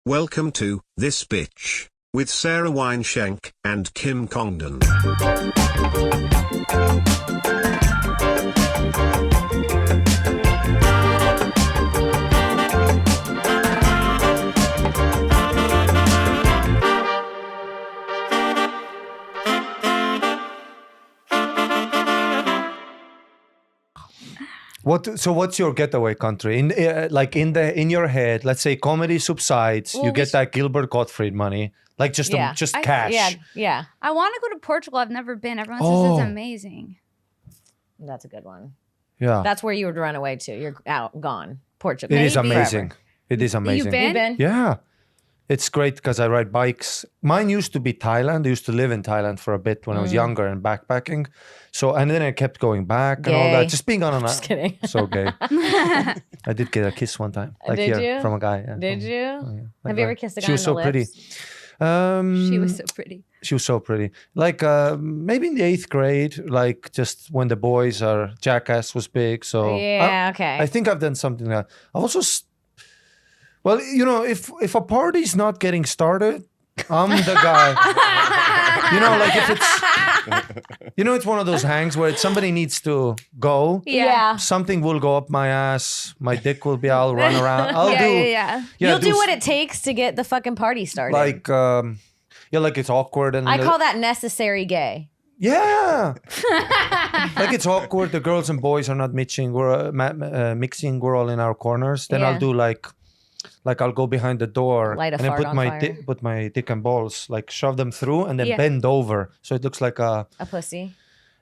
Welcome to This Bitch with Sarah Wineshank and Kim Congdon. What's your getaway country? In your head, let's say comedy subsides, you get that Gilbert Gottfried money, like just cash. Yeah. I want to go to Portugal. I've never been. Everyone says it's amazing. That's a good one. Yeah. That's where you would run away to. You're gone. Portugal. It is Maybe. amazing. Forever. It is amazing. You've been? Yeah. It's great because I ride bikes. Mine used to be Thailand. I used to live in Thailand for a bit when I was younger and backpacking. And then I kept going back and all that. Just being on Just kidding. So gay. I did get a kiss one time. Did you? From a guy. Yeah, Did you? Yeah, Have you ever kissed a guy She was on so the pretty. lips? She was so pretty. She was so pretty. Like maybe in the 8th grade, like just when the boys are, Jackass was big. So okay. I think I've done something like that. I've also, well, you know, if a party's not getting started, I'm the guy. You know, like if it's, you know, it's one of those hangs where somebody needs to go. Yeah. Something will go up my ass. My dick will be, I'll run around. You'll do what it takes to get the fucking party started. Like, like it's awkward. And I call that necessary gay. Yeah. Like it's awkward. The girls and boys are not mixing. Mixing. We're all in our corners. Then I'll do like I'll go behind the door Light a and then fart put on my fire. put my dick and balls, like shove them through and then bend over, so it looks like a pussy.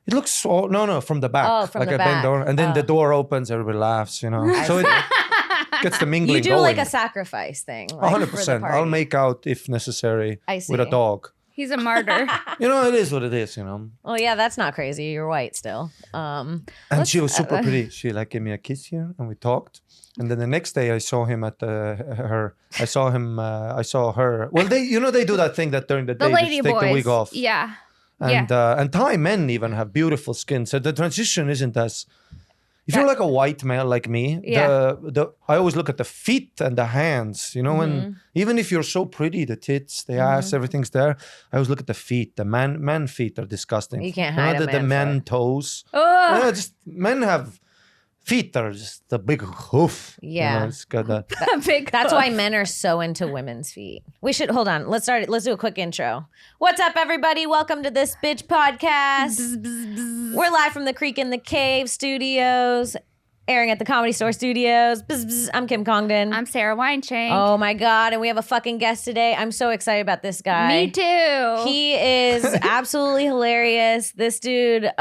It looks from the back. Oh, from like the I back. bend over, and then the door opens, everybody laughs, you know. So it gets the mingling You do going. like a sacrifice thing. Like, 100%. I'll make out if necessary I see. with a dog. He's a martyr. You know, it is what it is, you know. Oh yeah, that's not crazy. You're white still. And she was super pretty. She like gave me a kiss here, and we talked. And then the next day, I saw him at her. I saw her. Well, they do that thing that during the day The lady they boys. take the wig off. Yeah. And Thai men even have beautiful skin. So the transition isn't as. If you're like a white male like me, I always look at the feet and the hands. You know, when even if you're so pretty, the tits, the ass, everything's there. I always look at the feet. The man feet are disgusting. You can't hide the man toes. Oh. Yeah, just men have feet that are just a big hoof. Yeah. You know, it's got that. That's why men are so into women's feet. We should hold on. Let's do a quick intro. What's up, everybody? Welcome to This Bitch podcast. We're live from the Creek in the Cave studios, airing at the Comedy Store studios. I'm Kim Congdon. I'm Sarah Wineshank. Oh my God. And we have a fucking guest today. I'm so excited about this guy. Me too. He is absolutely hilarious. This dude,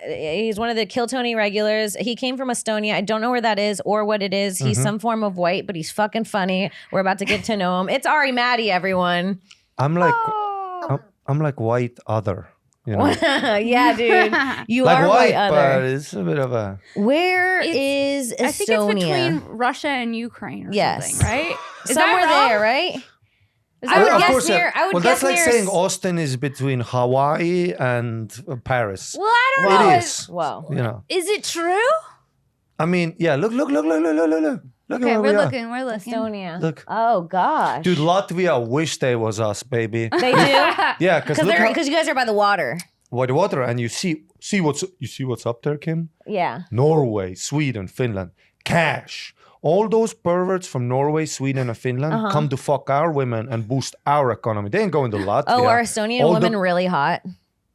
he's one of the Kill Tony regulars. He came from Estonia. I don't know where that is or what it is. He's some form of white, but he's fucking funny. We're about to get to know him. It's Ari Matti, everyone. I'm like white other. You know? Yeah, dude. You like are white, white other. but it's a bit of a. Where is Estonia? I think it's between Russia and Ukraine or something, right? Is somewhere that wrong? there, right? I would guess near. I would well, guess that's like near. saying Austin is between Hawaii and Paris. Well, I don't know. It is. Whoa. You know. Is it true? I mean, yeah. Look. Look Okay, at where we're we are. looking. We're looking. Estonia. Look. Oh gosh. Dude, Latvia wish they was us, baby. They do? Yeah, because Because you guys are by the water. the water, and you see what's up there, Kim? Yeah. Norway, Sweden, Finland, cash. All those perverts from Norway, Sweden, and Finland come to fuck our women and boost our economy. They ain't going to Latvia. Oh, are Estonian All women really hot?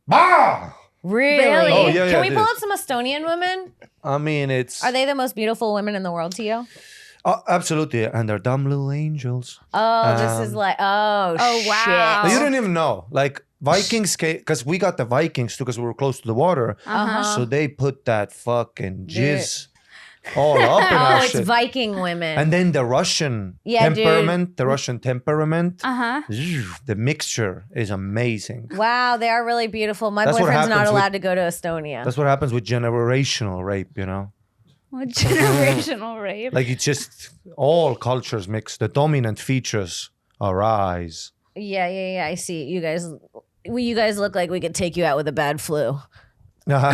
Bah! Really? Oh, yeah, Can we dude. pull up some Estonian women? I mean, it's Are they the most beautiful women in the world to you? absolutely, and they're dumb little angels. Oh, this is like, oh wow. shit. You don't even know, like Vikings, because we got the Vikings too, because we were close to the water. So they put that fucking jizz all up in our Oh, it's shit. Viking women. And then the Russian temperament, the mixture is amazing. Wow, they are really beautiful. My That's what boyfriend's not happens with- allowed to go to Estonia. That's what happens with generational rape, you know? What generational rape? Like it's just all cultures mix. The dominant features arise. Yeah. I see. You guys look like we could take you out with a bad flu. What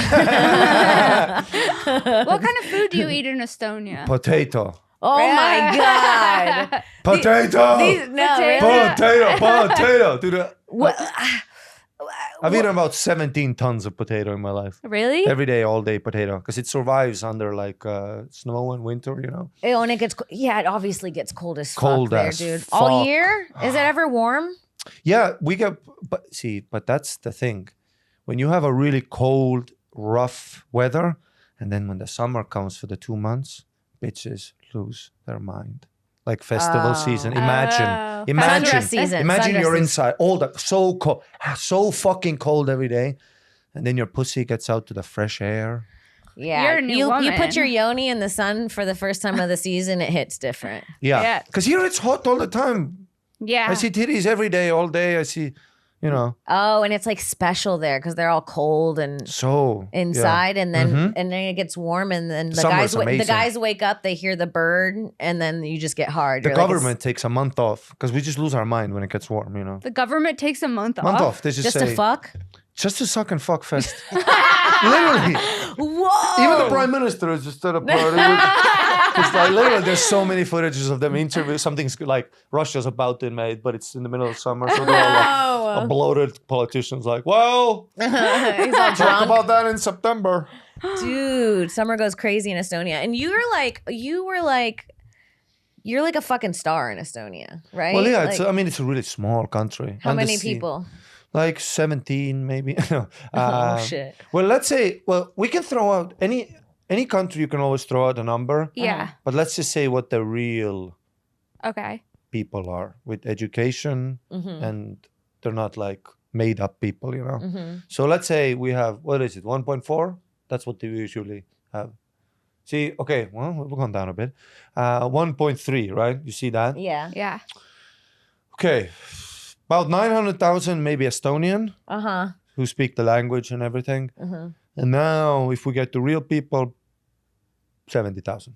kind of food do you eat in Estonia? Potato. Oh my God. Potato. Potato. Potato. Dude, What? I've eaten about 17 tons of potato in my life. Really? Every day, all day potato. Because it survives under like snow and winter, you know? Ew, and it gets, it obviously gets cold as Cold fuck there, as dude. fuck. All year? Is it ever warm? Yeah, we get, but that's the thing. When you have a really cold, rough weather, and then when the summer comes for the 2 months, bitches lose their mind. Like festival season. Imagine. Sundress season. Imagine Sundress you're season. inside, all that, so cold, so fucking cold every day. And then your pussy gets out to the fresh air. Yeah. You're a new you woman. put your yoni in the sun for the first time of the season, it hits different. Yeah. Yeah. Because here it's hot all the time. Yeah. I see titties every day, all day. I see, you know. Oh, and it's like special there because they're all cold and So. inside, yeah. and then Mhm. and then it gets warm, and then the Summer's the amazing. guys wake up, they hear the bird, and then you just get hard. The You're like, government takes a month off because we just lose our mind when it gets warm, you know. The government takes a month Month off. off. They just just say, to fuck. just to suck and fuck fest. Literally. Whoa! Even the prime minister is just at a party. It's like literally, there's so many footages of them interviews. Something's like Russia's about to invade, but it's in the middle of summer, so they're all like a bloated politicians. Like, well, He's all talk drunk. about that in September. Dude, summer goes crazy in Estonia, and you're like a fucking star in Estonia, right? Well, yeah, Like, it's a really small country. how And the many sea- people? Like 17, maybe. No. Oh shit! Well, let's say, we can throw out any country. You can always throw out a number. Yeah. But let's just say what the real Okay. people are with education, and they're not like made up people, you know. So let's say we have, what is it, 1.4? That's what they usually have. See, okay, well, we've gone down a bit. 1.3, right? You see that? Yeah. Yeah. Okay, about 900,000 maybe Estonian Uh-huh. who speak the language and everything. And now if we get to real people, 70,000.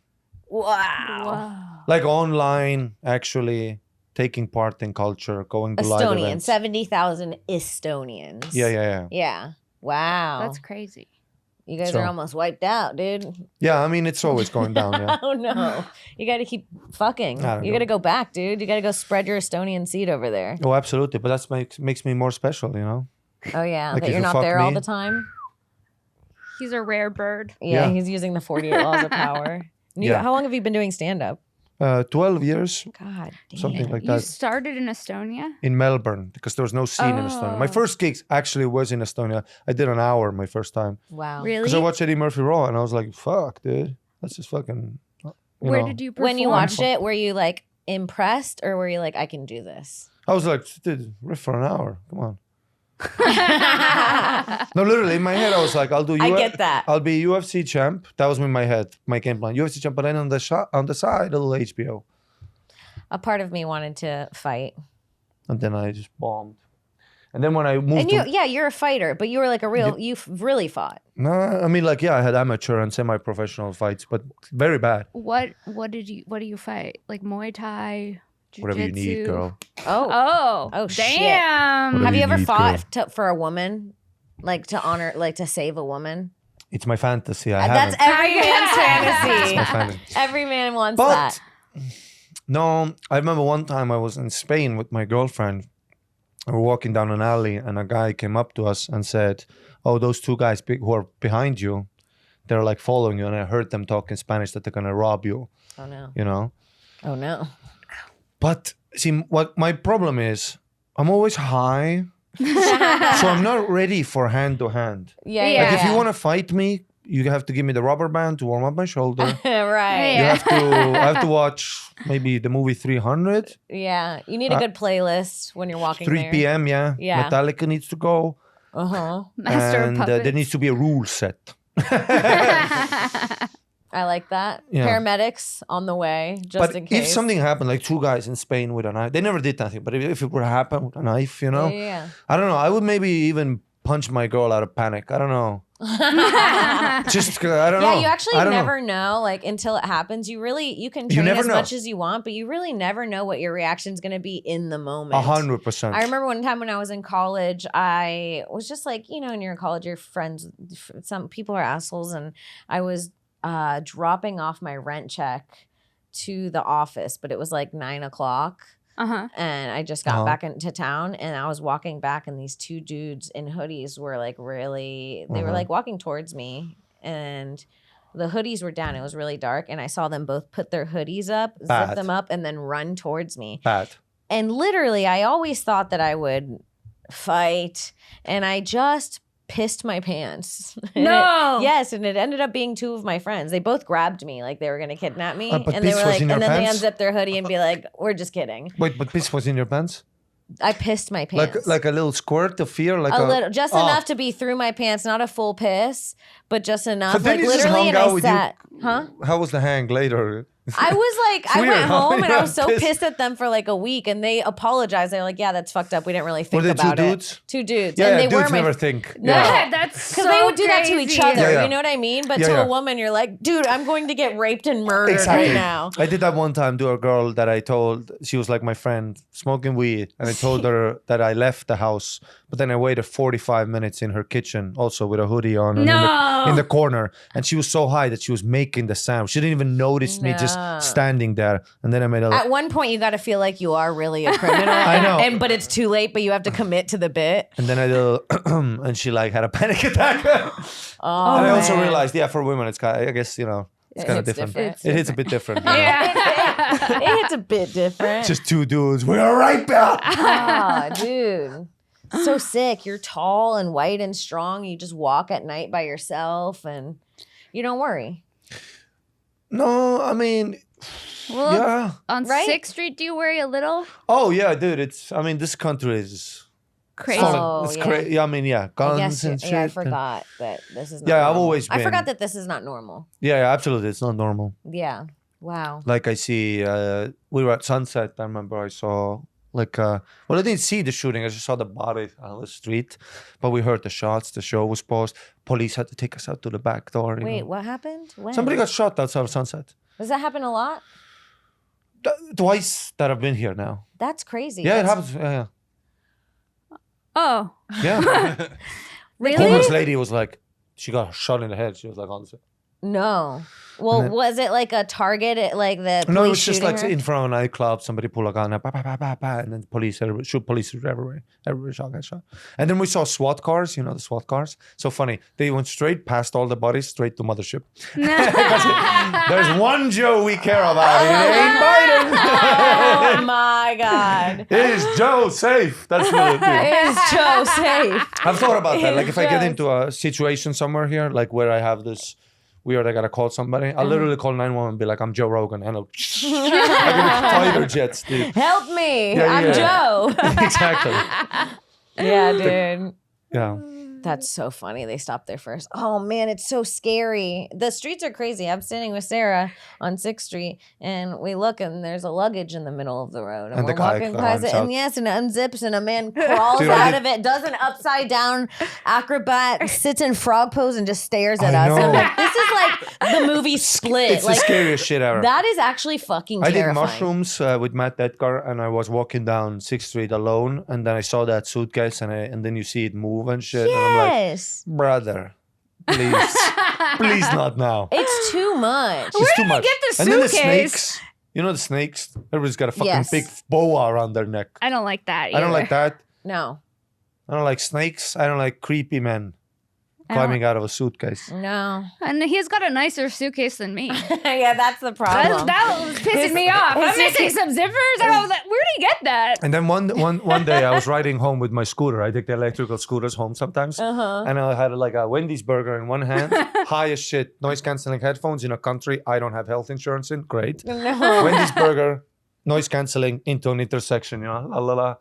Wow. Whoa. Like online, actually taking part in culture, going to live Estonian, events. 70,000 Estonians. Yeah. Yeah. Wow. That's crazy. You guys So- are almost wiped out, dude. Yeah, I mean, it's always going down, yeah. Oh no. You got to keep fucking. I don't You know. got to go back, dude. You got to go spread your Estonian seed over there. Oh, absolutely. But that makes me more special, you know? Oh yeah, Like, that if you're you not fuck there all me- the time. He's a rare bird. Yeah, Yeah. he's using the 48 laws of power. Yeah. How long have you been doing stand up? 12 years, God damn. something like You that. started in Estonia? In Melbourne, because there was no scene in Estonia. My Oh. first gigs actually was in Estonia. I did an hour my first time. Wow. Really? Because I watched Eddie Murphy Raw and I was like, fuck, dude. That's just fucking, Where know. did you perform? When you watched it, were you like impressed or were you like, I can do this? I was like, dude, riff for an hour. Come on. No, literally, in my head, I was like, I'll do I get that. I'll be UFC champ. That was in my head, my game plan. UFC champ, but then on the side, a little HBO. A part of me wanted to fight. And then I just bombed. And then when I moved And you're a fighter, but you were like you really fought. I mean, like, yeah, I had amateur and semi-professional fights, but very bad. What do you fight? Like Muay Thai, Whatever you need, jiu-jitsu? girl. Oh. Oh shit. damn. Whatever Have you you ever need, fought for a woman? Like to honor, like to save a woman? It's my fantasy. That's every man's fantasy. my fantasy. Every man wants But that. no, I remember one time I was in Spain with my girlfriend. We were walking down an alley and a guy came up to us and said, oh, those two guys who are behind you, they're like following you. And I heard them talk in Spanish that they're going to rob you, Oh no. you know? Oh no. But see, what my problem is, I'm always high. So I'm not ready for hand to hand. Yeah. Like, Like if you yeah. want to fight me, you have to give me the rubber band to warm up my shoulder. Right. You have to. I have to watch maybe the movie 300. Yeah. You need a good playlist when you're walking 3 there. p.m. Yeah. Yeah. Metallica needs to go, Uh-huh. Master of and Puppets. there needs to be a rule set. I like that. Yeah. Paramedics on the way, just But in case. if something happened, like two guys in Spain with a knife, they never did nothing. But if it would happen with a knife, you know, Yeah. I don't know. I would maybe even punch my girl out of panic. I don't know. Just 'cause I don't know. Yeah, you actually I don't never know. Like until it happens, you can You train never as know. much as you want, but you really never know what your reaction's going to be in the moment. 100%. I remember one time when I was in college, I was just like, when you're in college, your friends, some people are assholes, and I was dropping off my rent check to the office, but it was like 9:00. And I just got back into town, and I was walking back, and these two dudes in hoodies were like they were like walking towards me, and the hoodies were down. It was really dark, and I saw them both put their hoodies up, zip them up, and then run towards me. And literally, I always thought that I would fight, and I just pissed my pants. No. And it ended up being two of my friends. They both grabbed me like they were gonna kidnap me, but and they piss were was like, in and your then they pants? unzip their hoodie and be like, "We're just kidding." Wait, but piss was in your pants? I pissed my pants. Like a little squirt of fear? Like a little, just enough to be through my pants, not a full piss, but just enough. But then Like you just literally, hung and out I with sat. Huh? How was the hang later? I was like, I weird, went huh? home and I Yeah, was so pissed. pissed at them for like a week, and they apologized. They were like, "Yeah, that's fucked up. We didn't really Were think they about two it." dudes? Two dudes. Yeah, and they dudes were never my. think. No. Yeah. That's Because they would do that to each other. Yeah. You know what I mean? But Yeah, to yeah. a woman, you're like, dude, I'm going to get raped and murdered Exactly. right now. I did that one time to a girl that I told, she was like my friend, smoking weed. And I told her that I left the house, but then I waited 45 minutes in her kitchen, also with a hoodie on and in the corner. And she was so high that she was making the sound. She didn't even notice me just standing there. And then I made a... At one point, you got to feel like you are really a criminal. I know. But it's too late, but you have to commit to the bit. And then I did, and she like had a panic attack. And I also realized, for women, it's kind of, I guess, you know, it's kind of hits different. different. It hits a bit different. You know? It hits a bit different. Just two dudes. We're right back. Ah, dude. So sick. You're tall and white and strong. You just walk at night by yourself and you don't worry. No, I mean, Well, yeah. on Right? 6th Street, do you worry a little? Oh, yeah, dude. This country is Crazy. Oh, it's yeah. crazy. Yeah, I mean, yeah, I guns guess and shit. I forgot that this is not Yeah, I've normal. always I forgot been- that this is not normal. Yeah, absolutely. It's not normal. Yeah. Wow. Like I see, we were at Sunset. I remember I saw like, well, I didn't see the shooting. I just saw the body on the street, but we heard the shots. The show was paused. Police had to take us out to the back door. you Wait, know. what happened? When? Somebody got shot outside of Sunset. Does that happen a lot? Twice that I've been here now. That's crazy. Yeah, it That's- happens. Oh, Yeah. really? Homeless lady was like, she got shot in the head. She was like, on the... No. Well, And then- was it like a target at like the No, it police was just shooting like her? in front of a nightclub. Somebody pulled a gun, bah, bah, bah, bah, bah, and then police everywhere. Everybody got shot. And then we saw SWAT cars. You know the SWAT cars. So funny. They went straight past all the bodies, straight to mothership. There's one Joe we care about. It ain't Biden. Oh my God. Is Joe safe? That's what it is. Is Joe safe? I've thought about that. Like if I get Joe. into a situation somewhere here, like where I have this weird, I gotta call somebody. I'll literally call 911 and be like, I'm Joe Rogan. And I'll I get fighter jets, dude. Help me. Yeah, I'm yeah. Joe. Exactly. Yeah, dude. Yeah. That's so funny. They stopped there first. Oh man, it's so scary. The streets are crazy. I'm standing with Sarah on 6th Street, and we look, and there's a luggage in the middle of the road, and, And we're the guy walking past it, climbs and out. yes, and it unzips, and a man crawls Dude, I out did- of it, does an upside down acrobat, sits in frog pose, and just stares at I us. I'm know. like, this is like the movie Split. It's like the scariest shit ever. that is actually fucking I did terrifying. mushrooms with Matt Edgar, and I was walking down 6th Street alone, and then I saw that suitcase, and then you see it move and shit, and I'm like, Yes, brother, please, please not now. it's too much. It's too much. get the And then the suitcase? snakes. You know the snakes? Everybody's got a fucking Yes. big boa around their neck. I don't like that either. I don't like that. No, I don't like snakes. I don't like creepy men I don't- climbing out of a suitcase. no. And he's got a nicer suitcase than me. Yeah, that's the problem. That was pissing me off. I'm missing some zippers. I was like, where did he get that? And then one day I was riding home with my scooter. I take the electrical scooters home sometimes. And I had like a Wendy's burger in one hand, high as shit, noise cancelling headphones in a country I don't have health insurance in. Great. No. Wendy's burger, noise cancelling into an intersection, you know,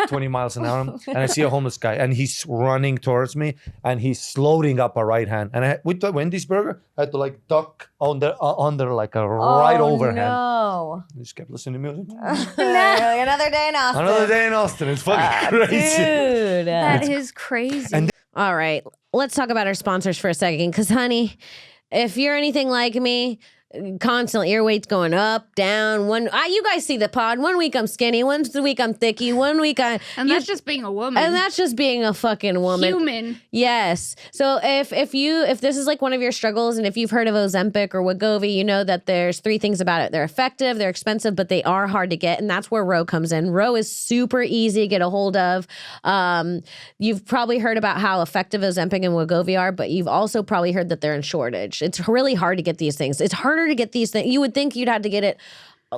20 miles an hour. And I see a homeless guy and he's running towards me and he's loading up a right hand. And with the Wendy's burger, I had to like duck under like a right overhand. No. I just kept listening to music. Another day in Austin. Another day in Austin. It's fucking crazy. Dude. That is crazy. And All right. Let's talk about our sponsors for a second. Because, honey, if you're anything like me, constantly your weight's going up, down. You guys see the pod. 1 week I'm skinny, 1 week I'm thicky, 1 week and that's just being a woman. And that's just being a fucking woman. Human. Yes. So if this is like one of your struggles, and if you've heard of Ozempic or Wegovy, you know that there's 3 things about it. They're effective, they're expensive, but they are hard to get, and that's where Ro comes in. Ro is super easy to get a hold of. You've probably heard about how effective Ozempic and Wegovy are, but you've also probably heard that they're in shortage. It's really hard to get these things. It's harder to get these things. You would think you'd have to get it.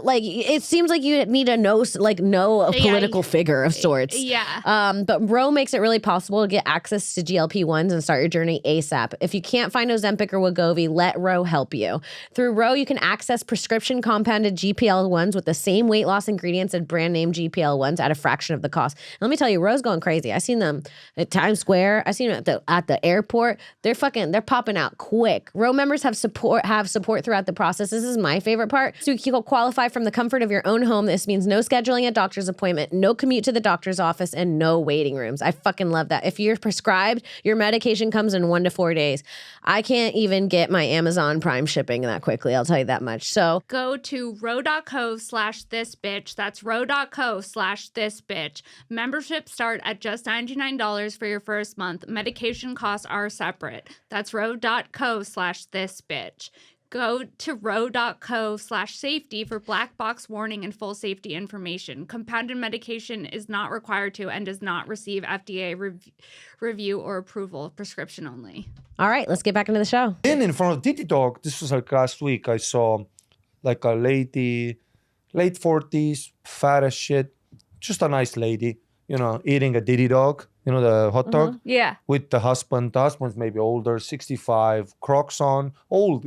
Like, it seems like you need to know a political figure of sorts. Yeah. But Ro makes it really possible to get access to GLP-1s and start your journey ASAP. If you can't find Ozempic or Wegovy, let Ro help you. Through Ro, you can access prescription compounded GLP-1s with the same weight loss ingredients as brand name GLP-1s at a fraction of the cost. And let me tell you, Ro's going crazy. I seen them at Times Square. I seen them at the airport. They're popping out quick. Ro members have support throughout the process. This is my favorite part. So you can qualify from the comfort of your own home. This means no scheduling a doctor's appointment, no commute to the doctor's office, and no waiting rooms. I fucking love that. If you're prescribed, your medication comes in 1 to 4 days. I can't even get my Amazon Prime shipping that quickly. I'll tell you that much. So go to ro.co/thisbitch. That's ro.co/thisbitch. Memberships start at just $99 for your first month. Medication costs are separate. That's ro.co/thisbitch. Go to ro.co/safety for black box warning and full safety information. Compounded medication is not required to and does not receive FDA review or approval. Prescription only. All right, let's get back into the show. In front of Diddy Dog, this was like last week, I saw like a lady, late 40s, fat as shit, just a nice lady, eating a Diddy Dog, the hot dog. Yeah. With the husband. The husband's maybe older, 65, Crocs on, old,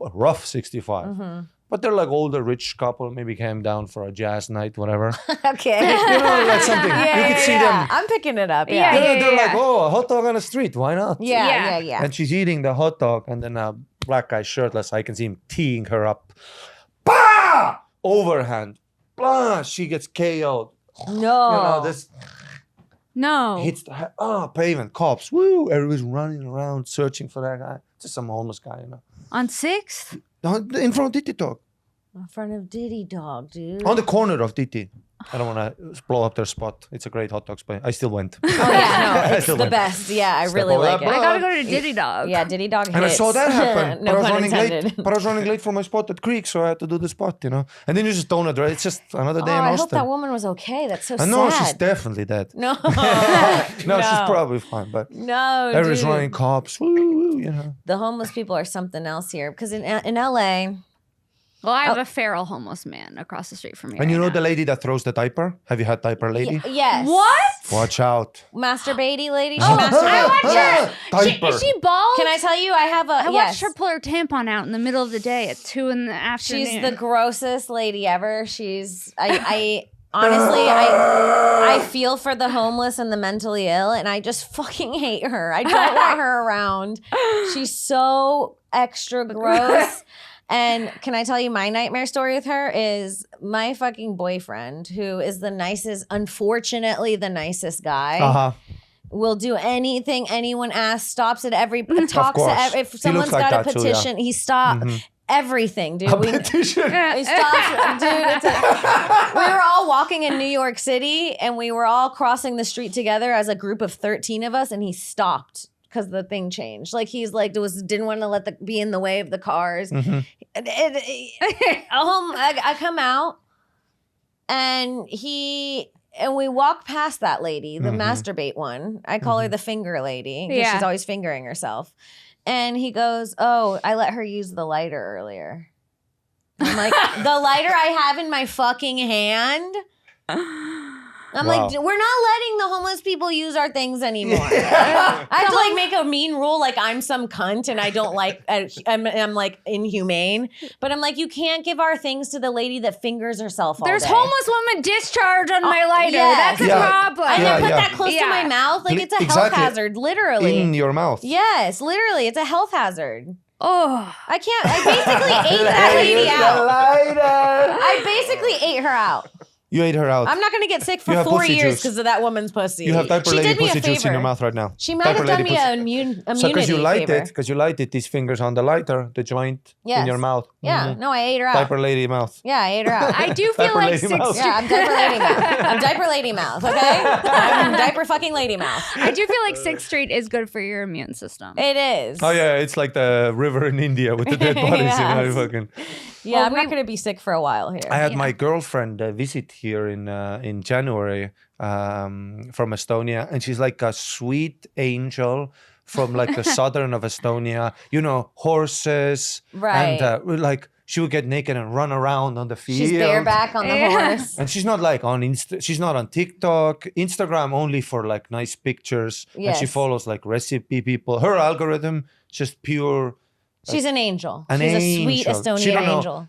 rough 65. But they're like older, rich couple, maybe came down for a jazz night, whatever. Okay. Like something. You could see them. I'm picking it up. They're like, oh, a hot dog on the street. Why not? Yeah. And she's eating the hot dog, and then a black guy shirtless, I can see him teeing her up. Bah! Overhand. Blah! She gets KO'd. No. This No. hits the pavement. Cops. Woo! Everybody's running around searching for that guy. Just some homeless guy, On 6th? In front of Diddy Dog. In front of Diddy Dog, dude. On the corner of Diddy. I don't want to blow up their spot. It's a great hot dog spot. I still went. Oh, yeah, no, it's still the went. best. Yeah, I Step really over like that it. I gotta go to Diddy Dog. Yeah, Diddy Dog hits. And I saw that happen. No but pun intended. But I was running late for my spot at Creek, so I had to do the spot, And then you just don't address. It's just another day in I Austin. hope that woman was okay. That's so I sad. know she's definitely dead. No. No, she's probably fine. But No, everybody's dude. running cops. Woo, The homeless people are something else here. Because in LA... Well, I have a feral homeless man across the street from me. And you right know now. the lady that throws the diaper? Have you had diaper lady? Yes. What? Watch out. Masturbating lady? She I masturbates. watched her. Diaper. Is she bald? Can I tell you, I have a... I yes. watched her pull her tampon out in the middle of the day at 2 in the afternoon. She's the grossest lady ever. She's... I honestly, I feel for the homeless and the mentally ill, and I just fucking hate her. I don't want her around. She's so extra gross. And can I tell you my nightmare story with her is my fucking boyfriend, who is the nicest, unfortunately the nicest guy, will do anything anyone asks, stops at every, talks to every, if someone's like got a that too, petition, he stops. Everything, dude. Petition. He stops, dude. We were all walking in New York City, and we were all crossing the street together as a group of 13 of us, and he stopped because the thing changed. Like he's like didn't want to be in the way of the cars. I come out, and we walk past that lady, the masturbate one. I call her the finger lady because she's always fingering herself. And he goes, "Oh, I let her use the lighter earlier." I'm like, "The lighter I have in my fucking hand?" I'm like, we're not letting the homeless people use our things anymore. I have to make a mean rule, like I'm some cunt and I don't like, I'm like inhumane. But I'm like, you can't give our things to the lady that fingers herself all There's day. homeless women discharge on my lighter. yes. That's a problem. I didn't put that close to my mouth. Like it's a health hazard, literally. In your mouth. Yes, literally. It's a health hazard. Oh, I can't. I basically ate that lady out. I basically ate her out. You ate her out. I'm not going to get sick You for have 4 pussy years juice. because of that woman's pussy. You have diaper She lady did me a pussy juice in your favor. mouth right now. She might have done me an immunity So because you light favor. it, these fingers on the lighter, the joint in Yes. your mouth. Yeah, no, I ate her out. Diaper lady mouth. Yeah, I ate her out. I do feel Diaper like lady 6 mouth. Street. Yeah, I'm diaper lady mouth. I'm diaper lady mouth, okay? I'm diaper fucking lady mouth. I do feel like 6th Street is good for your immune system. It is. Oh yeah, it's like the river in India with the dead bodies. Yes. You know, fucking. Yeah, I'm not going to be sick for a while here. I had my girlfriend visit here in January from Estonia, and she's like a sweet angel from like the southern of Estonia. You know, horses, Right. And like she would get naked and run around on the field. She's bareback on the horse. And she's not like on she's not on TikTok, Instagram only for like nice pictures. And she Yes. follows like recipe people. Her algorithm just pure. She's an angel. An She's a sweet angel. She Estonian don't know- angel.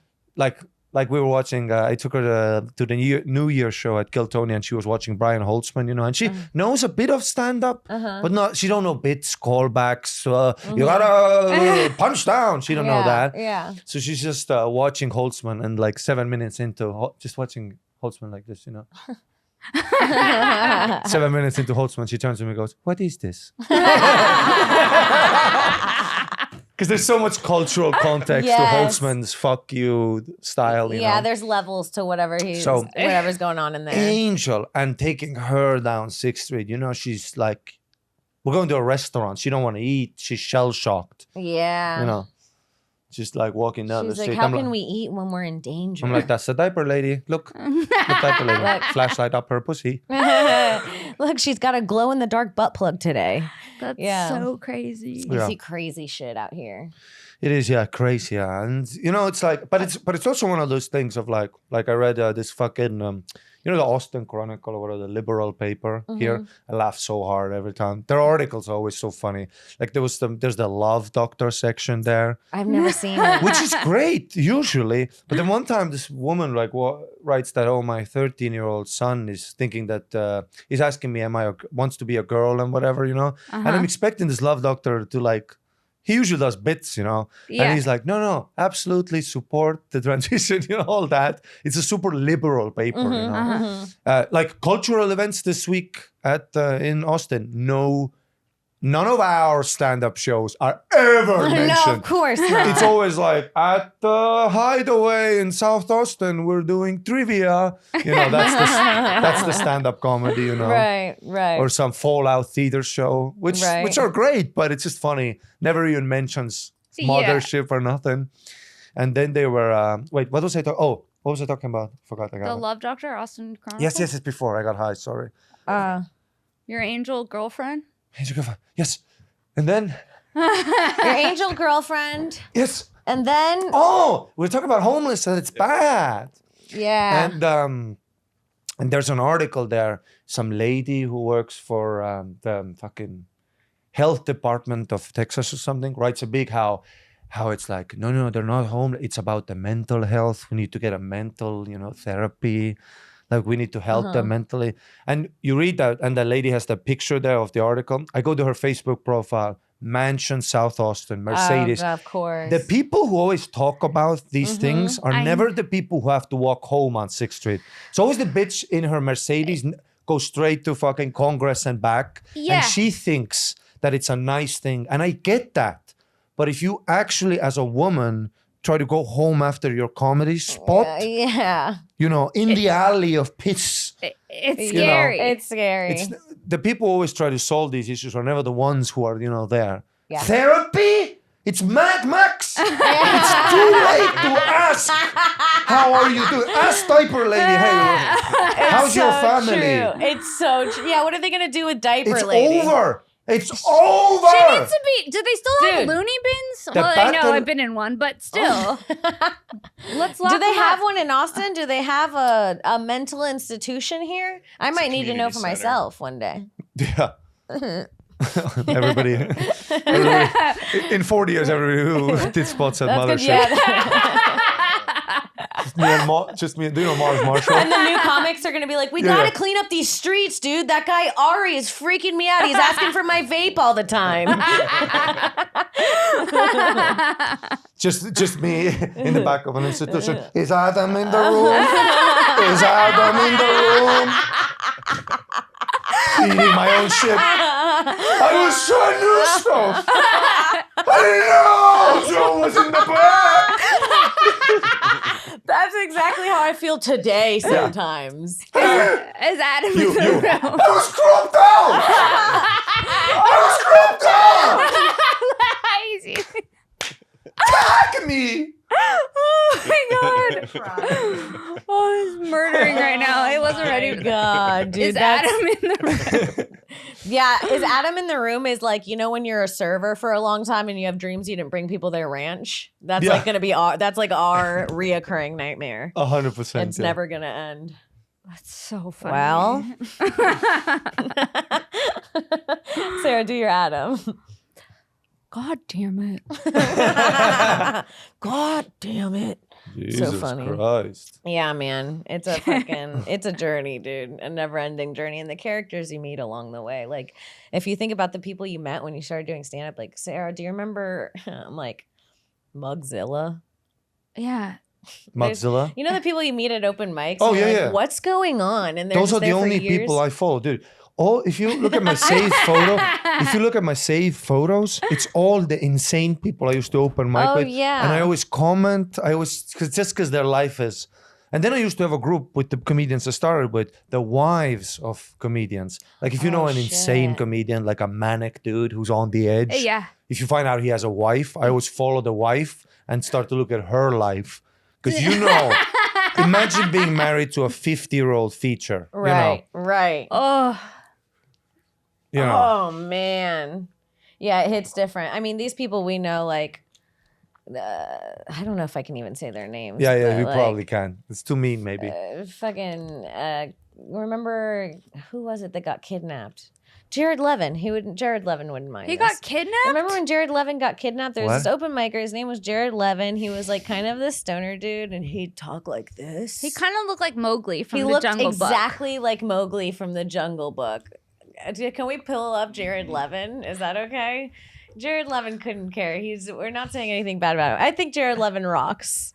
Like we were watching, I took her to the New Year show at Kiltony, and she was watching Brian Holtzman, you know, and she knows a bit of stand-up, but not. She don't know bits, callbacks. You gotta punch down. She don't know that. Yeah. So she's just watching Holtzman, and like 7 minutes into just watching Holtzman like this, you know. 7 minutes into Holtzman, she turns to me and goes, "What is this?" Because there's so much cultural context to Yes. Holtzman's "fuck you" style, you Yeah, know. there's levels to whatever's going on in there. Angel, and taking her down 6th Street, you know, she's like, we're going to a restaurant. She don't want to eat. She's shell shocked, Yeah. you know. Just like walking down She's the like, street. how I'm can like, we eat when we're in danger? I'm like, that's the diaper lady. Look, diaper lady. Flashlight up her pussy. Look, she's got a glow in the dark butt plug today. That's Yeah. so crazy. You Yeah. see crazy shit out here. It is, yeah, crazy, yeah. And you know, it's like, but it's also one of those things of like I read this fucking, you know, the Austin Chronicle or whatever, the liberal paper here. I laugh so hard every time. Their articles are always so funny. Like there's the love doctor section there, I've never seen it. which is great usually. But then one time this woman like writes that, oh, my 13-year-old son is thinking that he's asking me, wants to be a girl and whatever, you know. And I'm expecting this love doctor to like. He usually does bits, you know, Yeah. and he's like, no, absolutely support the transition, you know, all that. It's a super liberal paper, you know. Like cultural events this week at in Austin, none of our stand-up shows are ever mentioned. No, of course not. It's always like at the Hideaway in South Austin, we're doing trivia. You know, that's the stand-up comedy, you know. Right. Or some Fallout theater show, which are great, but it's just funny. Never even mentions mothership or nothing. And then they were wait, what was I talking? Oh, what was I talking about? Forgot. I got The it. Love Doctor, Austin Chronicle. Yes. It's before I got high. Sorry. Your angel girlfriend. Yes. And then Your angel girlfriend. yes. And then, Oh, we're talking about homeless and it's bad. yeah. And there's an article there. Some lady who works for the fucking health department of Texas or something writes a big how it's like, no, they're not homeless. It's about the mental health. We need to get a mental, you know, therapy. Like we need to help them mentally. And you read that, and the lady has the picture there of the article. I go to her Facebook profile, Mansion, South Austin, Mercedes. Oh, of course. The people who always talk about these things are never the people who have to walk home on 6th Street. It's always the bitch in her Mercedes goes straight to fucking Congress and back. Yeah. And she thinks that it's a nice thing. And I get that. But if you actually, as a woman, try to go home after your comedy spot, yeah. you know, in the alley of piss. It's You know, scary. It's scary. It's the people who always try to solve these issues are never the ones who are, you know, there. Yeah. Therapy? It's Mad Max. It's too late to ask. How are you doing? Ask diaper lady. Hey, how's your family? True. It's so true. Yeah, what are they going to do with diaper It's lady? over. It's over. She needs to be. Do they still have Dude. loony bins? The Well, I know battle- I've been in one, but still. Let's lock Do they them have up. one in Austin? Do they have a mental institution here? I might need to know community for center. myself one day. Yeah. everybody in 40 years, everybody who did spots at That's good. Mothership. Yeah. Me and just me. Do you know Mars Marshall? And the new comics are gonna be like, we gotta clean up these streets, dude. That guy Ari is freaking me out. He's asking for my vape all the time. just me in the back of an institution. Is Adam in the room? Is Adam in the room? Eating my own shit. I was trying new stuff. I didn't know Joe was in the back. That's exactly how I feel today sometimes. Is Adam in the room? I was cropped out. Attack me. Oh my god! Oh, he's murdering right now. He wasn't ready. God, dude, Is Adam in the room? Yeah, is Adam in the room is like, you know, when you're a server for a long time and you have dreams you didn't bring people their ranch. That's like gonna be our reoccurring nightmare. 100%. It's never gonna end. That's so funny. Well, Sarah, do your Adam. God damn it. God damn it. Jesus so funny. Christ. Yeah, man. It's a journey, dude. A never-ending journey. And the characters you meet along the way. Like, if you think about the people you met when you started doing stand-up, like, Sarah, do you remember, I'm like, Mugzilla? Yeah. Mugzilla? You know the people you meet at open mics? Oh, and you're yeah, like, yeah. What's going on? And Those are the only people I follow, dude. Oh, if you look at my saved photos, it's all the insane people I used to open mic with. Yeah. And I always comment. Because their life is. And then I used to have a group with the comedians I started with, the wives of comedians. Like if you know an insane comedian, like a manic dude who's on the edge. Yeah. If you find out he has a wife, I always follow the wife and start to look at her life. Because imagine being married to a 50-year-old feature. Right, right. Oh. Oh man, yeah, it hits different. I mean, these people we know, like, I don't know if I can even say their names. Yeah, but, you like, probably can. It's too mean, maybe. Remember who was it that got kidnapped? Jared Levin. Jared Levin wouldn't mind. He this. got kidnapped? Remember when Jared Levin got kidnapped? There was What? this open micer. His name was Jared Levin. He was like kind of this stoner dude, and he'd talk like this. He kind of looked like Mowgli from he the looked Jungle Book. exactly like Mowgli from the Jungle Book. Can we pull up Jared Levin? Is that okay? Jared Levin couldn't care. We're not saying anything bad about him. I think Jared Levin rocks.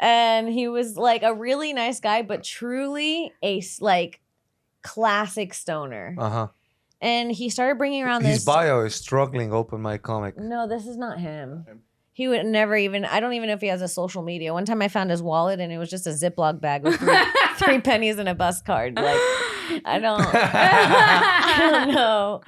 And he was like a really nice guy, but truly a like classic stoner. Uh-huh. And he started bringing around His this. bio is struggling open mic comic. No, this is not him. He would never even, I don't even know if he has a social media. One time I found his wallet and it was just a Ziploc bag with three pennies and a bus card. Like, I don't know.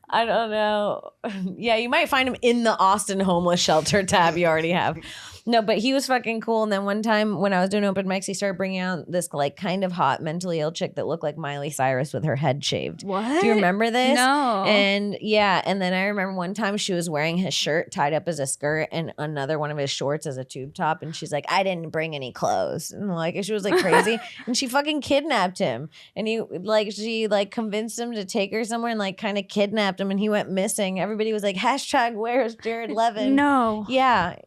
I don't know. Yeah, you might find him in the Austin homeless shelter tab you already have. No, but he was fucking cool. And then one time when I was doing open mics, he started bringing out this like kind of hot mentally ill chick that looked like Miley Cyrus with her head shaved. What? Do you remember this? No. And yeah, and then I remember one time she was wearing his shirt tied up as a skirt and another one of his shorts as a tube top. And she's like, I didn't bring any clothes. And like, she was like crazy. And she fucking kidnapped him. And she convinced him to take her somewhere and like kind of kidnapped him. And he went missing. Everybody was like, hashtag where's Jared Levin? No. Yeah.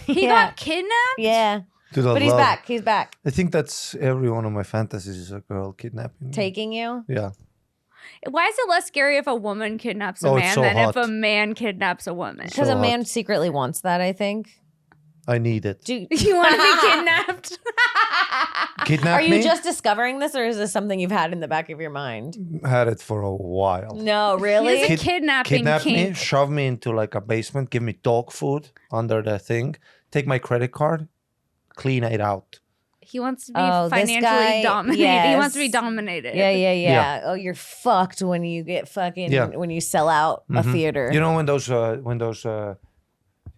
He got kidnapped? Yeah. Dude, But he's back. He's back. I think that's every one of my fantasies is a girl kidnapping me. Taking you? Yeah. Why is it less scary if a woman kidnaps a Oh, it's man so than hot. if a man kidnaps a woman? Because So a man hot. secretly wants that, I think. I need it. Do You want to be kidnapped? Kidnap Are you me? just discovering this, or is this something you've had in the back of your mind? Had it for a while. No, He really? has a kidnapping Kidnap me, kink. shove me into like a basement, give me dog food under the thing, take my credit card, clean it out. He wants to be Oh, this financially guy- dominated. He wants to be yes. dominated. Yeah. Oh, you're fucked when you get fucking Yeah. when you sell out a Mhm. theater. You know when those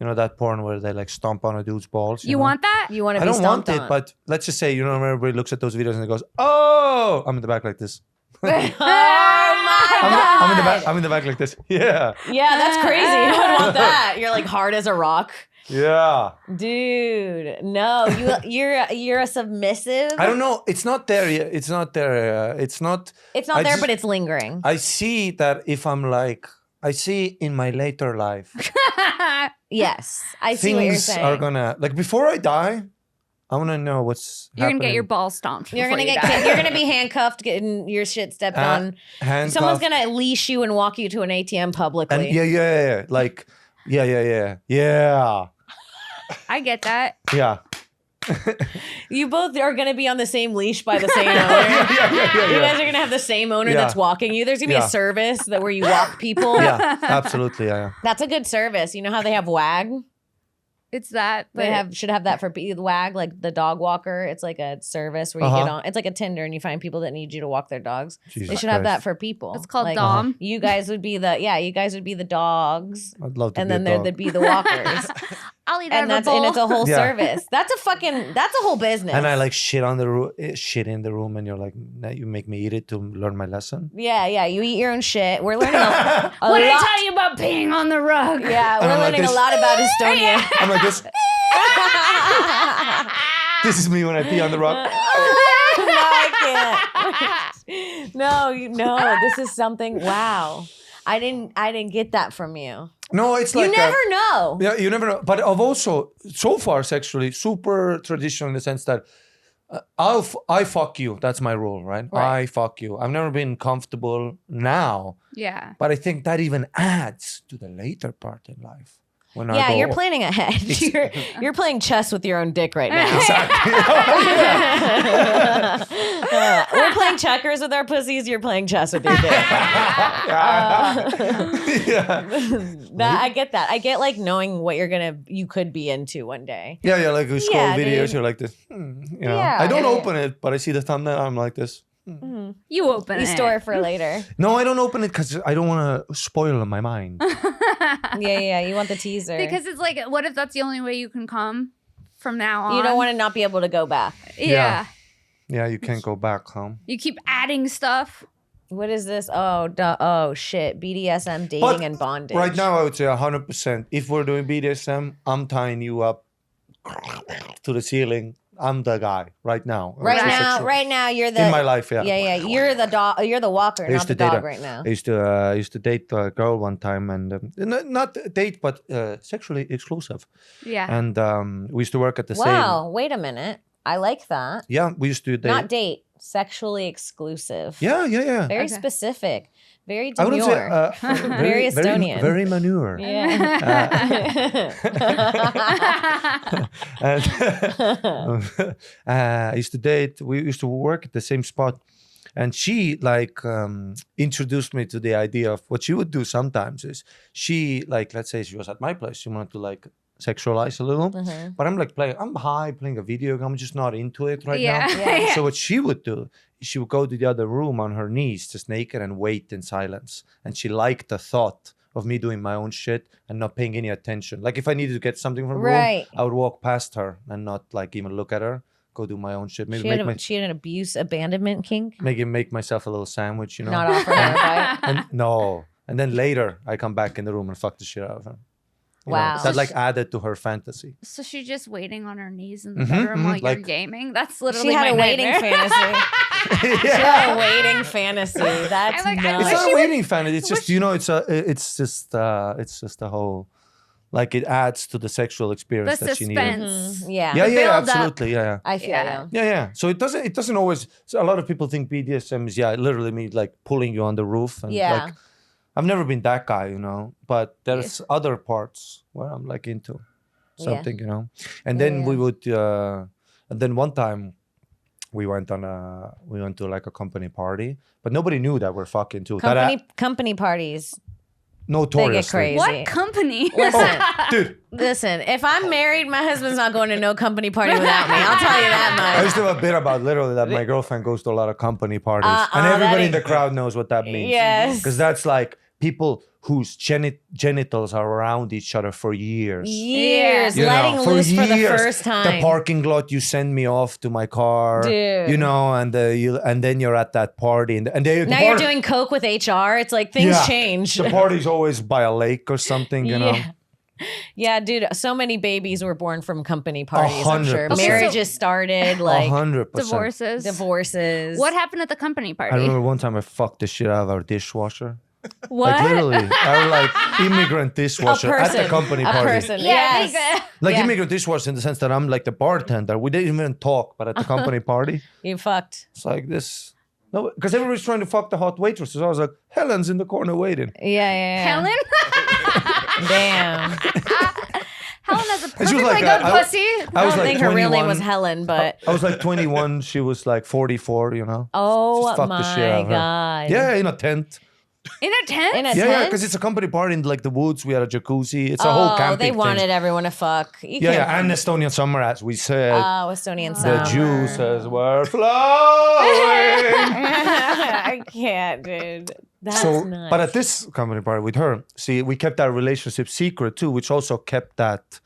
you know that porn where they like stomp on a dude's balls? You know? want that? You want to I be don't want stomped it, on. but let's just say, everybody looks at those videos and it goes, oh, I'm in the back like this. oh my god! I'm in the back like this. Yeah. Yeah, that's crazy. Who would want that? You're like hard as a rock, Yeah. dude. No, you're a submissive. I don't know. It's not there yet. It's not there. It's not. It's not I there, just- but it's lingering. I see that if I'm like, I see in my later life, Yes, I see what you're things saying. are gonna, like before I die, I want to know what's You're happening. gonna get your balls stomped. You're gonna before you die. you're gonna be handcuffed, getting your shit stepped on. handcuffed. Someone's gonna leash you and walk you to an ATM publicly. And yeah. Like, yeah. I get that. Yeah. You both are gonna be on the same leash by the same owner. You guys are gonna have the same owner that's walking you. There's gonna be a service where you walk people. Yeah, absolutely. Yeah. That's a good service. You know how they have WAG? It's that. But They should have that for WAG, like the dog walker. It's like a service where you get on. It's like a Tinder, and you find people that need you to walk their dogs. Jesus They should have that Christ. for people. It's called Like, Dom. You guys would be the dogs, I'd love to and be then a dog. there'd be the walkers. I'll eat and out of a it's a bowl. whole Yeah. service. That's a whole business. And I like shit in the room, and you're like, "Now you make me eat it to learn my lesson." Yeah. You eat your own shit. We're learning a What did I lot. tell you about peeing on the rug? Yeah, And we're I'm like learning a this. lot about Estonian. I'm like this. This is me when I pee on the rock. No, I can't. No. This is something. Wow, I didn't get that from you. No, it's like You never know. Yeah, you never know. But I've also so far sexually super traditional in the sense that I fuck you. That's my rule, right? I fuck you. I've never been comfortable now, Yeah. but I think that even adds to the later part in life. When I Yeah, go, you're planning ahead. You're playing chess with your own dick right now. Exactly. We're playing checkers with our pussies. You're playing chess with your dick. I get that. I get like knowing what you could be into one day. Yeah, like you scroll Yeah, videos, dude. you're like this. Yeah, I don't yeah. open it, but I see the thumbnail, I'm like this. You open You it. store it for later. No, I don't open it because I don't want to spoil my mind. Yeah. You want the teaser. Because it's like, what if that's the only way you can come from now on? you don't want to not be able to go back. Yeah. Yeah, you can't go back home. You keep adding stuff. What is this? Oh shit. BDSM, dating, But and bondage. Right now, I would say 100%. If we're doing BDSM, I'm tying you up to the ceiling. I'm the guy right now. Right Sexual. now, you're the In my life, yeah. Yeah. You're the dog. You're the walker, not the dog right now. I used to date a girl one time, and not date, but sexually exclusive. Yeah. And we used to work at the same. Wow. Wait a minute. I like that. Yeah, we used to date. Not date. Sexually exclusive. Yeah. Very Okay. specific. Very I wouldn't demure. say Very Estonian. very manure. Yeah. And, I used to date. We used to work at the same spot, and she like introduced me to the idea of what she would do sometimes is she like, let's say she was at my place, she wanted to like sexualize a little, but I'm like I'm high playing a video game, I'm just not into it right Yeah. now. Yeah. So what she would do, she would go to the other room on her knees, just naked, and wait in silence. And she liked the thought of me doing my own shit and not paying any attention. Like if I needed to get something from the Right. room, I would walk past her and not like even look at her. Go do my own shit. Maybe She had an abuse abandonment kink. make myself a little sandwich, you know. Not offer her a bite. And, no. And then later I come back in the room and fuck the shit out of her. You know, Wow. that like added to her fantasy. So she's just waiting on her knees in the bedroom while you're like- gaming. That's literally She had my a waiting nightmare. fantasy. She had a waiting fantasy. That's I nuts. It's wish not she a would- waiting fantasy. It's just, you know, it's just a whole, like it adds to the sexual experience The that she needed. suspense. Yeah. Yeah, build up. absolutely. Yeah. I feel Yeah. you. Yeah. So it doesn't always. So a lot of people think BDSM is literally me like pulling you on the roof and Yeah. like I've never been that guy, you know. But there's other parts where I'm like into something, you know. And then we would, and then one time we went to like a company party, but nobody knew that we're fucking too. Company parties. Notoriously. crazy. What company? Listen, Dude, listen. If I'm married, my husband's not going to no company party without me. I'll tell you that I much. used to have a bit about literally that my girlfriend goes to a lot of company parties, and that everybody in ain't- the crowd knows what that means. Yes. Because that's like people whose genitals are around each other for years. Years You know, letting loose for the years. first time. The parking lot, you send me off to my car, Dude. you know, and then you're at that party, and the Now you're doing coke with HR. It's like things change. The party's always by a lake or something, you know. Yeah, dude. So many babies were born from company parties. I'm sure 100%. marriages started like 100%. Divorces. divorces. What happened at the company I party? remember one time I fucked the shit out of our dishwasher. What? Like literally, our like immigrant dishwasher at the company a party. person. Yeah, Yes. Like Yeah. immigrant dishwasher in the sense that I'm like the bartender. We didn't even talk, but at the company party, You fucked. it's like this. No, because everybody's trying to fuck the hot waitresses. So I was like, Helen's in the corner waiting. Yeah. Helen? Damn. Helen has a And she was perfectly like, good I pussy. was I don't like think her real name 21. was Helen, but I was like 21. She was like 44. You know. oh Just fucked the shit out my of her. god. Yeah, in a tent. In a tent? In a Yeah, tent. because it's a company party in like the woods. We had a jacuzzi. It's a whole Oh, camping they thing. wanted everyone to fuck. You Yeah, can't. and Estonian summer, as we said. Oh, Estonian The summer. juices were flowing. I can't, dude. That's So, nuts. but at this company party with her, see, we kept our relationship secret too, which also kept that.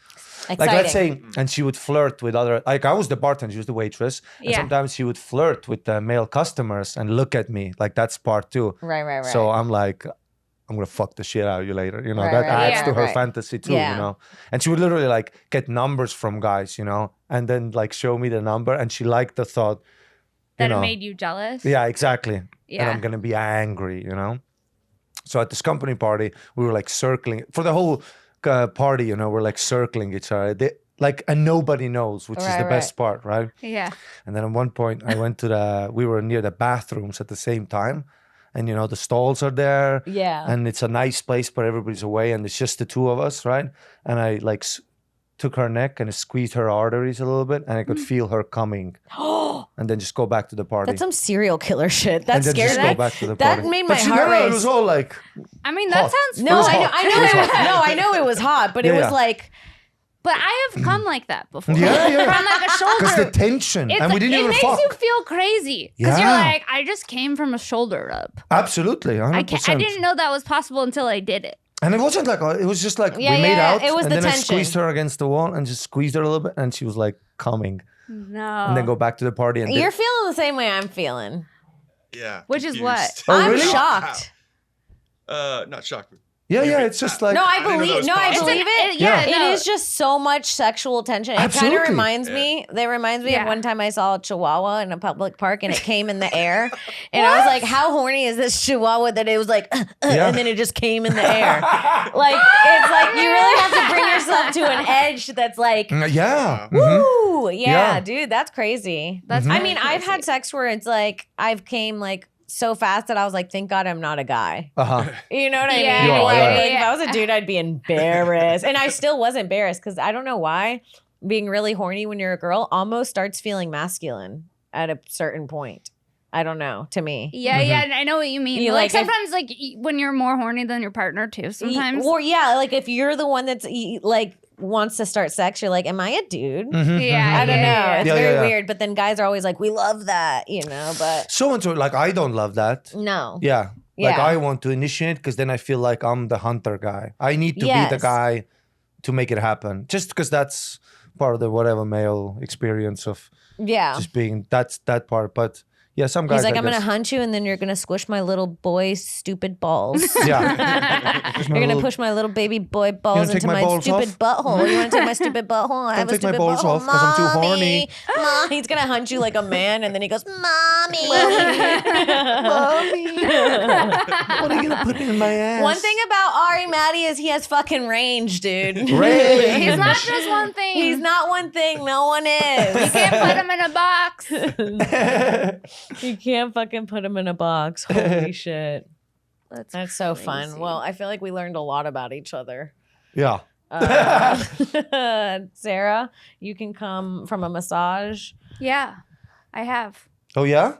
Exciting. Like, let's say, and she would flirt with other, like, I was the bartender, she was the waitress. And Yeah. sometimes she would flirt with the male customers and look at me. Like, that's part two. Right. So I'm like, I'm gonna fuck the shit out of you later. You know, Right, that right, adds yeah. to her right. fantasy too, Yeah. you know. And she would literally like get numbers from guys, you know, and then like show me the number. And she liked the thought, That you it know, made you jealous? yeah, exactly. And Yeah. I'm gonna be angry, you know. So at this company party, we were like circling for the whole party, you know, we're like circling each other. Like, and nobody knows, which is Right, the best part, right? Yeah. And then at one point, I went to we were near the bathrooms at the same time. And, you know, the stalls are there. Yeah. And it's a nice place, but everybody's away. And it's just the two of us, right? And I like took her neck and squeezed her arteries a little bit. And I could feel her coming. And then just go back to the party. That's some serial killer shit. That and then scared just me. go back to the That party. made But my she- heart no, race. It was all like, I mean, that hot. sounds No, was I know, hot. I know It was it was, hot. no, I know it was hot, but it Yeah, was yeah. like, But I have come like that before. Yeah. From like a shoulder. Because the tension. And we didn't it even makes fuck. you feel crazy. Because you're Yeah. like, I just came from a shoulder rub. Absolutely, 100%. I didn't know that was possible until I did it. And it wasn't like, it was just like Yeah, we made yeah, out. it was and the then I tension. squeezed her against the wall and just squeezed her a little bit. And she was like coming. No. And then go back to the party. And you're feeling the same way I'm feeling. Yeah. Which is what? confused. Oh, I'm really? shocked. Not shocked. yeah, it's just like. No, I I didn't know that believe. was No, I possible. believe it. Yeah. It no. is just so much sexual tension. It kind Absolutely. of reminds me. That reminds me Yeah. of one time I saw a chihuahua in a public park and it came in the air, and I was like, "How horny is this chihuahua that it was like," Yeah. and then it just came in the air. Like it's like you really have to bring yourself to an edge that's like. Yeah. Woo! Yeah, Yeah. dude, that's crazy. That's I really mean, I've had crazy. sex where it's like I've came like so fast that I was like, thank God I'm not a guy. Uh-huh. You know what I Yeah, mean? yeah, Like, yeah. if I was a dude, I'd be embarrassed. And I still was embarrassed because I don't know why being really horny when you're a girl almost starts feeling masculine at a certain point. I don't know, to me. Yeah, yeah, I know what you mean. You like like if- sometimes, like when you're more horny than your partner too. Sometimes, Or yeah, like if you're the one that's like wants to start sex, you're like, am I a dude? yeah, I don't know. yeah. It's Yeah, very yeah. weird. But then guys are always like, we love that, you know, but So and so, like, I don't love that. no. Yeah. Like, Yeah. I want to initiate because then I feel like I'm the hunter guy. I need to be Yes. the guy to make it happen. Just because that's part of the whatever male experience of Yeah. just being, that's that part. But yeah, some guys. He's like, I I'm going to guess- hunt you and then you're going to squish my little boy's stupid balls. Yeah. You're going to push my little baby boy balls take into my my balls stupid off? butthole. You want to take my stupid butthole? I have a take my stupid balls butthole. off 'cause I'm too Mommy. horny. Mom. He's going to hunt you like a man and then he goes, Mommy. Mommy. What are you going to put in my ass? One thing about Ari Matti is he has fucking range, dude. Range. He's not just one thing. He's not one thing. No one is. You can't put him in a box. You can't fucking put him in a box. Holy shit. That's That's so fun. crazy. Well, I feel like we learned a lot about each other. Yeah. Sarah, you can come from a massage. Yeah, I have. Oh, yeah?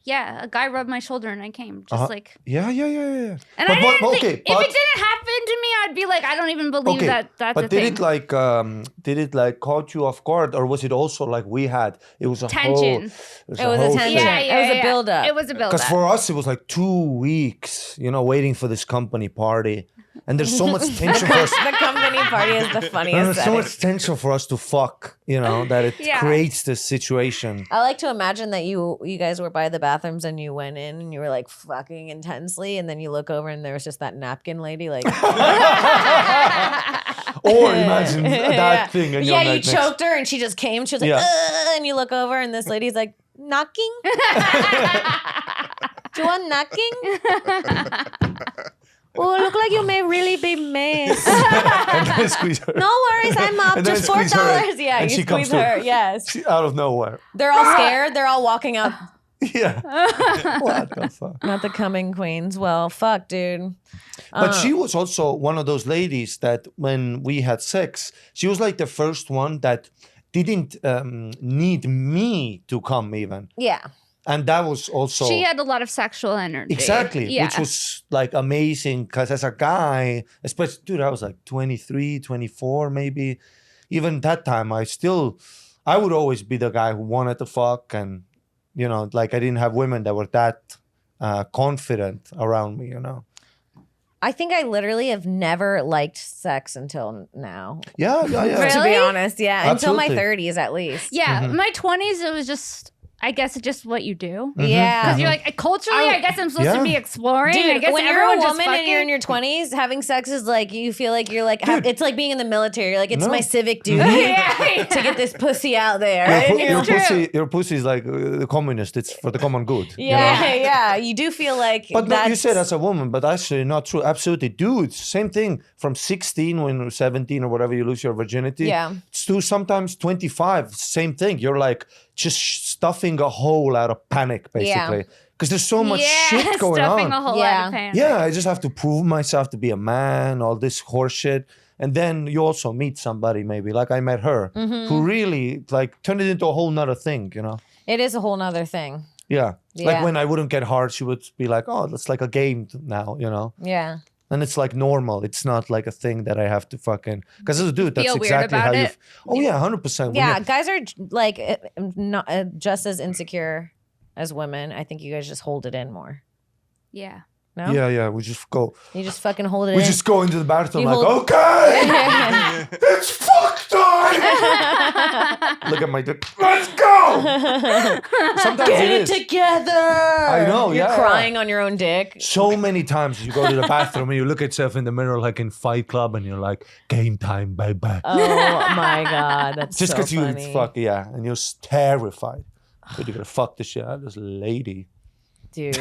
Yeah, a guy rubbed my shoulder and I came. Just like, Yeah. and But I what- didn't think, okay, if but- it didn't happen to me, I'd be like, I don't even believe Okay, that that's but a did thing. did it like caught you off guard, or was it also like we had? It was a Tension. whole. It was a tension. Yeah, It was a build-up. It was a build Because up. for us, it was like 2 weeks, you know, waiting for this company party, and there's so much tension for us. The company party is the And funniest there's so setting. much tension for us to fuck, you know, that it Yeah. creates this situation. I like to imagine that you guys were by the bathrooms and you went in and you were like fucking intensely, and then you look over and there was just that napkin lady like Or imagine that Yeah. thing, and yeah, you're you like next- choked her and she just came. She was like, Yeah. and you look over and this lady's like, knocking? Do you want knocking? Oh, look like you may really be missed. And then squeeze her. No worries, I'm up. And then Just squeeze her, $4. Yeah, and you she comes squeeze her. through. Yes. Out of nowhere. They're all scared. They're all walking out. Yeah. What the fuck? Not the coming queens. Well, fuck, dude. But she was also one of those ladies that when we had sex, she was like the first one that didn't need me to come even. Yeah. And that was also... She had a lot of sexual energy. Exactly, Yeah. which was like amazing because as a guy, especially, dude, I was like 23, 24 maybe. Even that time, I would always be the guy who wanted to fuck and, you know, like I didn't have women that were that confident around me, you know. I think I literally have never liked sex until now. Yeah. To be Really? honest, yeah. Until my Absolutely. 30s at least. Yeah, my 20s, it was just, I guess it's just what you do. Yeah. Because you're like, culturally, I guess I'm supposed to be exploring. I Dude, guess when you're a everyone just woman and you're in fucking- your 20s, having sex is like, you feel like you're like, it's like being in the military. You're like, it's No. my civic duty Yeah. to get this pussy out there. Your pussy is like the communist. It's for the common good. you know? Yeah. You do feel like But no, you that's... said as a woman, but actually not true. Absolutely. Dudes, same thing. From 16 when you're 17 or whatever, you lose your virginity. Yeah. To sometimes 25, same thing. You're like just stuffing a hole out of panic, basically. Because there's so much shit going stuffing on. a whole Yeah. lot of pain. Yeah, I just have to prove myself to be a man, all this horse shit. And then you also meet somebody maybe, like I met her, who really like turned it into a whole nother thing, you know? It is a whole nother thing. Yeah. Yeah. Like when I wouldn't get hard, she would be like, oh, that's like a game now, you know? Yeah. And it's like normal. It's not like a thing that I have to fucking... Because as a dude, that's Feel weird exactly how about you... it? Oh yeah, 100%. When Yeah, you- guys are like not just as insecure as women. I think you guys just hold it in more. Yeah. No? Yeah, we just go... You just fucking hold it We in. just go into the bathroom You like, hold- okay, it's fuck time. Look at my dick. Let's go. Sometimes Get it it is. together. I know, You're yeah. crying on your own dick. So many times you go to the bathroom and you look at yourself in the mirror like in Fight Club and you're like, game time, baby. Oh my god, that's Just so because you funny. fuck, yeah, and you're terrified. But you're gonna fuck the shit out of this lady. Dude.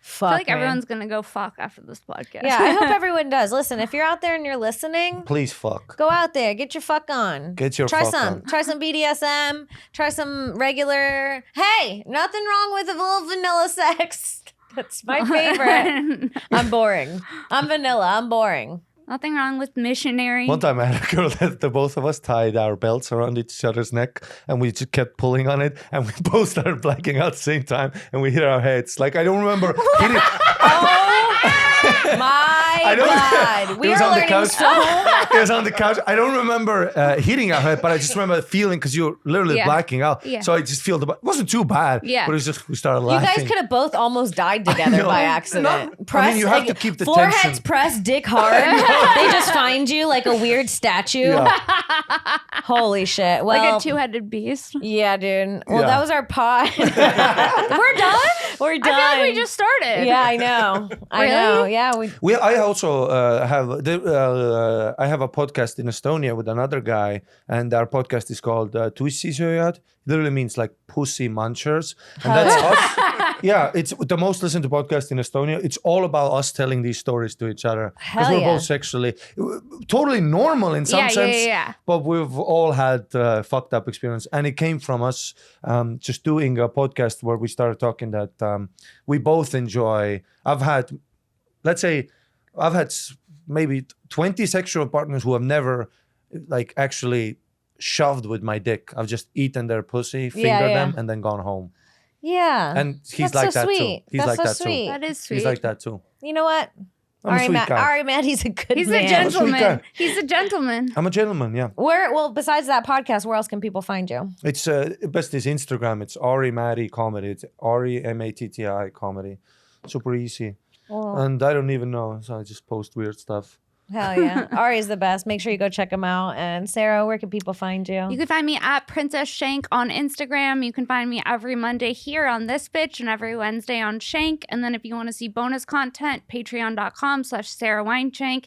Fuck, I feel like man. everyone's going to go fuck after this podcast. Yeah, I hope everyone does. Listen, if you're out there and you're listening, Please fuck. go out there, get your fuck on. Get your try fuck some. on. Try some BDSM. Try some regular. Hey, nothing wrong with a little vanilla sex. That's my favorite. I'm boring. I'm vanilla. I'm boring. Nothing wrong with missionary. One time I had a girl that the both of us tied our belts around each other's neck and we just kept pulling on it and we both started blacking out at the same time and we hit our heads. Like I don't remember hitting. Oh my god. We it was are on the learning couch. so much. It was on the couch. I don't remember hitting our head, but I just remember feeling because you're literally Yeah. blacking out. Yeah. So I just feel it wasn't too bad. Yeah. But it was just we started You laughing. guys could have both almost died together know. by accident. I mean, you have to keep the foreheads tension. pressed, dick hard. They just find you like a weird statue. Yeah. Holy shit. Well, like a two-headed beast. yeah, dude. Well, Yeah. that was our pod. We're done. We're done. I feel like we just started. Yeah, I know. I Really? know. Yeah, we. I also I have a podcast in Estonia with another guy, and our podcast is called Tussisööjad. Literally means like pussy munchers, and that's us. Yeah, it's the most listened to podcast in Estonia. It's all about us telling these stories to each other because Hell we're yeah. both sexually totally normal in some Yeah, sense, yeah. but we've all had fucked up experience, and it came from us just doing a podcast where we started talking that we both enjoy. Let's say I've had maybe 20 sexual partners who have never like actually shoved with my dick. I've just eaten their pussy, fingered them, and then gone home. Yeah. And he's That's like so that sweet. too. He's That's like so that sweet. too. That is sweet. He's like that too. You know what? I'm a sweet guy. Ari Matt, he's a good He's man. a sweet gentleman. guy. He's a gentleman. I'm a gentleman, yeah. Well, besides that podcast, where else can people find you? It's best is Instagram. It's Ari Matti comedy. It's Ari Matti comedy. Super easy. Well, And I don't even know, so I just post weird stuff. hell yeah. Ari's the best. Make sure you go check him out. And Sarah, where can people find you? You can find me at Princess Shank on Instagram. You can find me every Monday here on This Bitch and every Wednesday on Shank. And then if you want to see bonus content, patreon.com/Sarah Weinshank.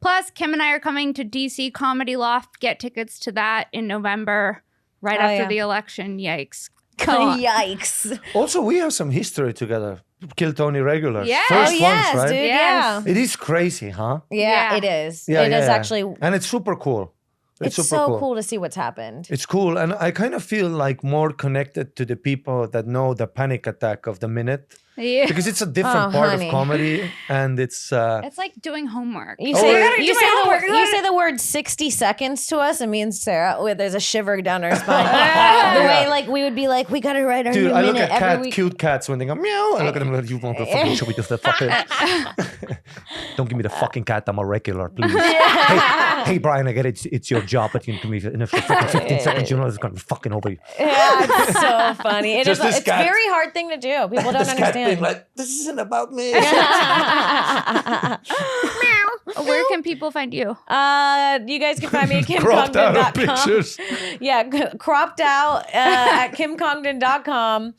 Plus, Kim and I are coming to DC Comedy Loft. Get tickets to that in November, right Oh, after yeah. the election. Yikes. Yikes. Also, we have some history together. Kill Tony regulars. Yeah. First Oh, yes, ones, right? dude. Yes. It is crazy, huh? Yeah, Yeah. it is. Yeah, It is yeah. actually. And it's super cool. It's super so cool to see what's happened. It's cool. And I kind of feel like more connected to the people that know the panic attack of the minute. Yeah. Because it's a different Oh, part honey. of comedy. And it's... It's like doing homework. You Oh, say, yeah. you, say you say the word 60 seconds to us, and me and Sarah, there's a shiver down our spine. The way, like, we would be like, we got to write our Dude, new I look minute at every week. cute cats when they go meow. I look at them like, you want to fucking show me the fucking... Don't give me the fucking cat. I'm a regular, please. Hey, Brian, I get it. It's your job, but you give me in a fucking 15 seconds, you know it's going to be fucking over you. Yeah, it's so funny. It's Just this a cat. very hard thing to do. People don't This cat being understand. like, this isn't about me. Where can people find you? You guys can find me at Cropped out of kimcongdon.com. pictures. Yeah, cropped out at kimcongdon.com.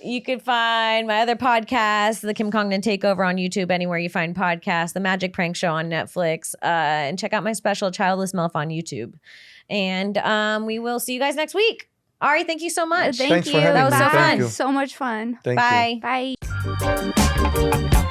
You can find my other podcast, The Kim Congdon Takeover, on YouTube, anywhere you find podcasts, The Magic Prank Show on Netflix, and check out my special, Childless MILF, on YouTube. And we will see you guys next week. Ari, thank you so much. Thank Thanks you. for having That was me. so Thank fun. you. So much fun. Thank you. Bye. Bye.